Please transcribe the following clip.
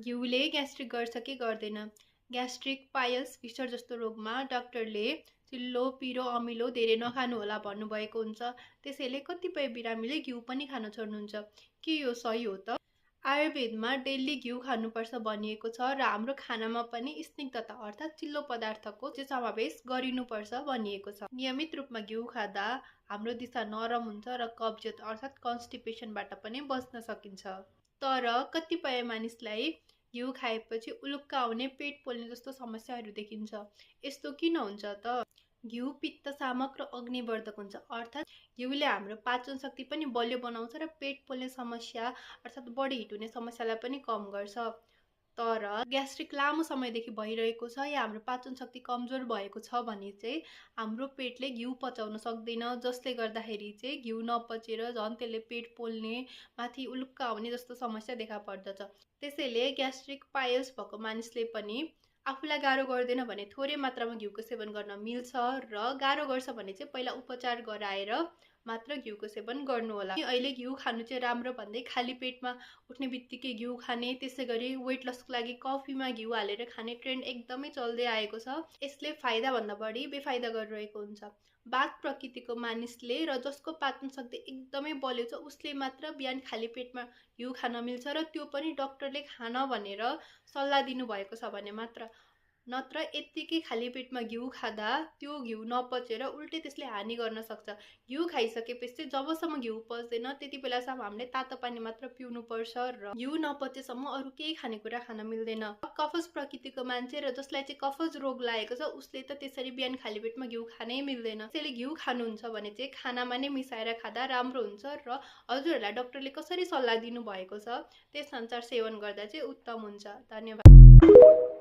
घिउले gastric गर्छ कि गर्दैन? ग्यास्ट्रिक, पाइल्स, फिस्टर जस्तो रोगमा डाक्टरले चिल्लो, पिरो, अमिलो धेरै नखानु होला भन्नुभएको हुन्छ। त्यसैले कतिपय बिरामीले घिउ पनि खान छोड्नुहुन्छ। के यो सही हो त? आयुर्वेदमा डेली घिउ खानुपर्छ भनिएको छ र हाम्रो खानामा पनि स्निग्धता अर्थात् चिल्लो पदार्थको समावेश गरिनुपर्छ भनिएको छ। नियमित रूपमा घिउ खाँदा हाम्रो दिशा नरम हुन्छ र कब्जियत अर्थात् कन्स्टिपेसनबाट पनि बच्न सकिन्छ। तर कतिपय मानिसलाई घिउ खाएपछि उलुक्क आउने, पेट पोल्ने जस्तो समस्याहरू देखिन्छ। यस्तो किन हुन्छ त? घिउ पित्त शामक र अग्निवर्धक हुन्छ, अर्थात् घिउले हाम्रो पाचन शक्ति पनि बलियो बनाउँछ र पेट पोल्ने समस्या अर्थात् बढी हिट हुने समस्यालाई पनि कम गर्छ। तर ग्यास्ट्रिक लामो समयदेखि भइरहेको छ या हाम्रो पाचन शक्ति कमजोर भएको छ भने चाहिँ हाम्रो पेटले घिउ पचाउन सक्दैन, जसले गर्दाखेरि चाहिँ घिउ नपचेर झन् त्यसले पेट पोल्ने, माथि उलुक्क आउने जस्तो समस्या देखा पर्दछ। त्यसैले ग्यास्ट्रिक, पाइल्स भएको मानिसले पनि आफूलाई गाह्रो गर्दैन भने थोरै मात्रामा घिउको सेवन गर्न मिल्छ र गाह्रो गर्छ भने चाहिँ पहिला उपचार गराएर मात्र घिउको सेवन गर्नुहोला। अहिले घिउ खानु चाहिँ राम्रो भन्दै खाली पेटमा उठ्ने बित्तिकै घिउ खाने, त्यसै गरी वेट लसको लागि कफीमा घिउ हालेर खाने ट्रेन्ड एकदमै चल्दै आएको छ। यसले फाइदा भन्दा बढी बेफाइदा गरिरहेको हुन्छ। बाघ प्रकृतिको मानिसले र जसको पाचन शक्ति एकदमै बलियो छ उसले मात्र बिहान खाली पेटमा घिउ खान मिल्छ र त्यो पनि डाक्टरले खान भनेर सल्लाह दिनुभएको छ भने मात्र। नत्र यत्तिकै खाली पेटमा घिउ खाँदा त्यो घिउ नपचेर उल्टै त्यसले हानि गर्न सक्छ। घिउ खाइसकेपछि चाहिँ जबसम्म घिउ पच्दैन त्यति बेलासम्म हामीले तातो पानी मात्र पिउनुपर्छ र घिउ नपचेसम्म अरू केही खानेकुरा खान मिल्दैन। कफज प्रकृतिको मान्छे र जसलाई चाहिँ कफज रोग लागेको छ उसले त त्यसरी बिहान खाली पेटमा घिउ खानै मिल्दैन। त्यसैले घिउ खानुहुन्छ भने चाहिँ खानामा नै मिसाएर खाँदा राम्रो हुन्छ र हजुरहरूलाई डाक्टरले कसरी सल्लाह दिनुभएको छ त्यस अनुसार सेवन गर्दा चाहिँ उत्तम हुन्छ। धन्यवाद।